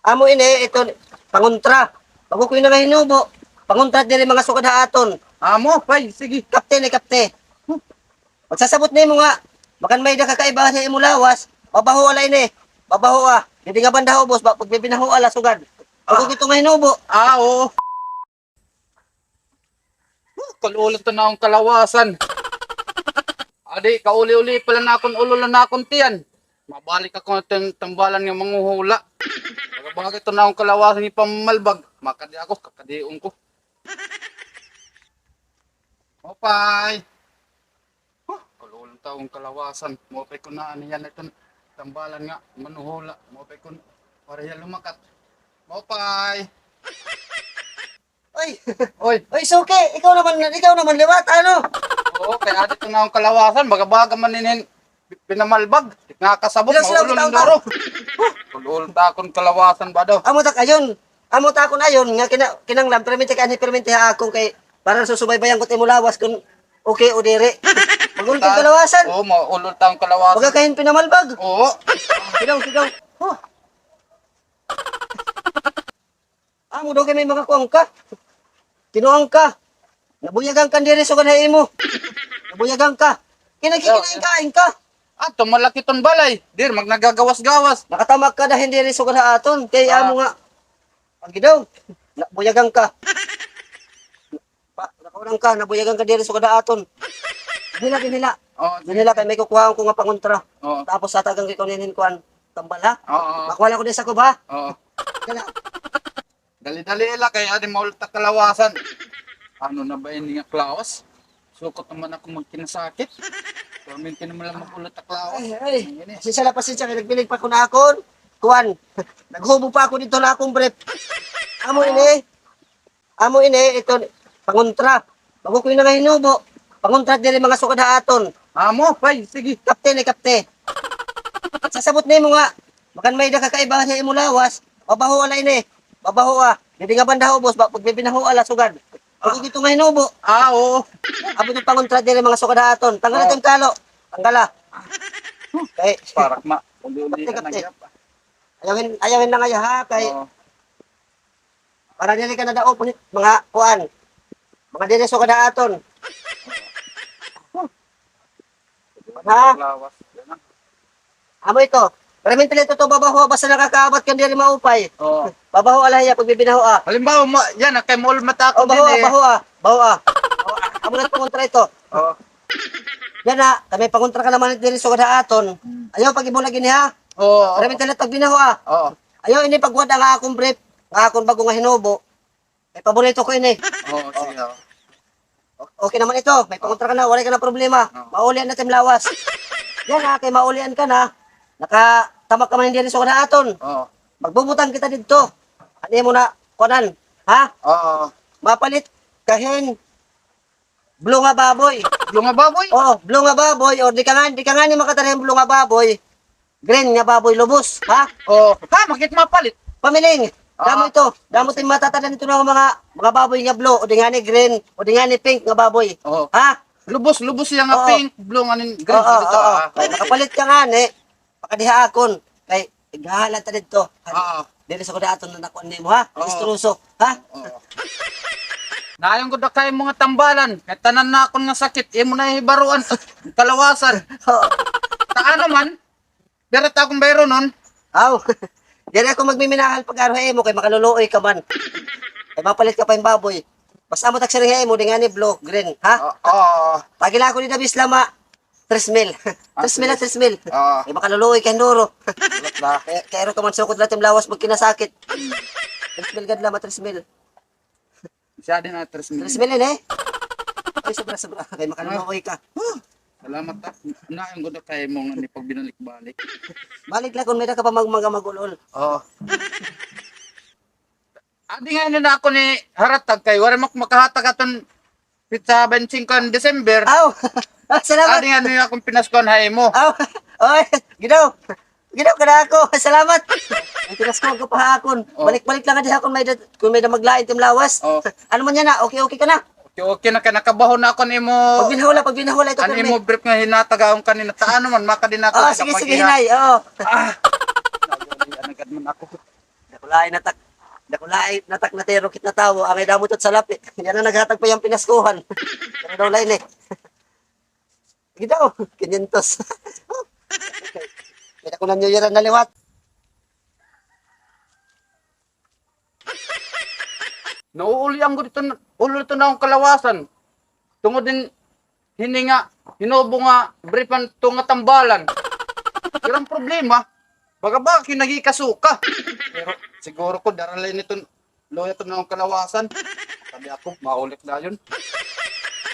Amo ini, ito, pangontra. Bago ko yung nangahinubo, pangontra din mga sukad haaton. Amo, pay, sige. Kapte ni kapte. Magsasabot na mo nga, makan may nakakaiba sa imo lawas, babaho ala ini. Babaho hindi nga banda ubos, pag bibinaho ala sugad. Bago ito nga hinubo. Oo. Kalulit na akong kalawasan. Adi, kauli-uli pala na akong ulo na akong tiyan. Mabalik ako ng tambalan ng manguhula. Bakit ito na akong kalawasan ni pamalbag? Makadi ako, kakadiun ko. Mopay! Kalulit na akong kalawasan. Mopay ko na ano yan itong tambalan nga, manuhula. Mopay ko para yan lumakat. Mopay! Oy, Oy! oy suki, ikaw naman liwat, ano? Oo, kaya dito na akong kalawasan, baga maninin pinamalbag. Nga kasabot, Ilang sila maulol bitaw ng duro. Ulol ta akong kalawasan ba daw? Amo tak ayon. Amo ta kon ayon nga kinanglam permente ha akong kay para susubaybayan ko timo lawas kun okay o dire. Magulong kalawasan. Oo, maulol ta akong kalawasan. Baga kahin pinamalbag. Oo. Sigaw. Oh. Amo daw kay may mga kuwang ka. Tinuang ka. Nabuyagang ka dire sa kanay mo. Nabuyagang ka. Kinakikinain ka. Ato, malaki ton balay. Dir, magnagagawas-gawas. Nakatamak ka na hindi rin sugal sa aton. Kay amo nga. Pagi daw. Nabuyagang ka. Nakaurang ka. Nabuyagang ka dire sugal sa aton. Ginila. Oo, Ginila kay may kukuhaan ko nga pangontra. Oo. Tapos sa tagang kikuninin kuhan. Tambal ha. Oo. Makuha ko din sa kuba. Oo. Kaya Dali-dali ila kay adi maulol ta kalawasan. Ano na ba ini nga klawas? Sukot naman ako magkinasakit. Perminti naman lang mag-ulot ta klawas. ay. Sisala pa siya. Nagbilig pa ko na akon. Kuhan. Naghubo pa ako dito na akong brief. Amo ini. Ito. Pangontra. Bago ko yung nangahinubo. Pangontra din mga sukad haaton. Amo, pay, sige. Kapte ni kapte. Sasabot na mo nga. Makan may nakakaiba sa imo lawas. Babaho ala ini. Babaho Hindi nga banda ubos. Pag bibinaho ala sugad. Bago ito nga hinubo. Oo. Abo yung pangontra din mga sukad haaton. Tanggal natin kalo. Tanggala. Kay. Parak ma. Uli-uli ka Kapte. nagyap. Ayawin lang aya ha. Kay. Oo. Para dili ka na daw punit mga kuan. Mga dili sukad haaton. Ha? Klawas. Yan na. Amo ito. Pero mentally ito babaho basta nakakaabot ka diri maupay. Oo. Babaho alaya pag bibinaho Halimbawa mo, yan, kay mall mata ko din eh. Baho Amo na pangontra ito. Oo. Yan kami pangontra ka naman diri sugad haaton. Ayaw pag imo lagi niya. Oo. Pero mentally pag binaho Oo. Ayaw ini pagwad nga akong brief. Nga akong bago nga hinubo. May paborito ko ini. Oo, sige. oo. Okay naman ito. May pangontra ka na, wala ka na problema. Maulian na tim lawas. Yan kay maulian ka na. Nakatamak ka man diri sugad haaton. Oo. Magbubutang kita dito. Ano mo na, kunan, ha? Oo. Mapalit kahin. Blue nga baboy. Yung nga baboy? Oh, blue nga baboy. O di ka nga ni makatanim blue nga baboy. Green nga baboy lubos, ha? Oo. Ha, makit mapalit. Pamiling. Damo ito. Damo tin matatanan ito ng mga baboy nga blue. O di nga ni green. O di nga ni pink nga baboy. Oo. Ha? Lubos siya nga Oo. pink, blue nga ning green Oo, sa dito. oo. ah. Kay makapalit ka nga ni. Pakadiha akon. Kay igahalan ta dito. Oo. Dili sa kudaton na nakuan nimo ha? Oo. Istruso, ha? Oo. Naayong ko na kayo mga tambalan. Kaya tanan na akong nga sakit. Imo na hibaruan. Kalawasan. Oo. Taano man. Pero ta akong bayro nun. Aw. Dili ako magmiminahal pag araw mo kay makaluluoy ka man. Kay mapalit ka pa yung baboy. Basta mo taksiring mo di nga ni blue, green, ha? Oo. Pagila ko ni Dabis lama 3,000. 3,000 na 3,000. Oo. Kay makaluluoy ka nduro. Ulat na. Kaya ro ka man sukod latim lawas magkinasakit. 3,000 gad lama 3,000. Siya din na 3,000. 3,000 eh. Ay sobra. Kay makaluluoy ka. Salamat ta. Naayong ko na kayo mong ni pag binalik-balik. Balik lang kung may ka pa magulol. Oo. Adi nga na ako ni haratag kay wala makahatag aton pizza 25 December. Aw. Salamat. Adi nga niya akong pinaskon hay mo. Aw. Oy, gidaw. Gidaw kada ako. Salamat. Ang tinasko ko pa hakon. Oh. Balik-balik langadi hakon kung may maglain tim lawas. Oh. Ano man yan na? Okay ka na. Okay na kay nakabaho na ako nimo. Pag binahula ito Ano mo brief nga hinatagaon kanina ta ano man maka din ako. Oh, sige, hinay. Oo. Anagad man ako. Dakulain natak. Dakulain natak na tero kit na tao. Ang idamot at salapit. Yan na naghatag pa yung pinaskuhan. Pero daw lain eh. Sige daw. 500. Kaya ko na New Year na liwat. Nauulian ko dito, ulo dito na akong kalawasan. Tungod din, hininga, hinubo nga, briefan ito nga tambalan. Pero ang problema, baga ba kinagikasuka. Pero siguro ko, daralay nito, loya ito na akong kalawasan. Sabi ako, maulit na yun.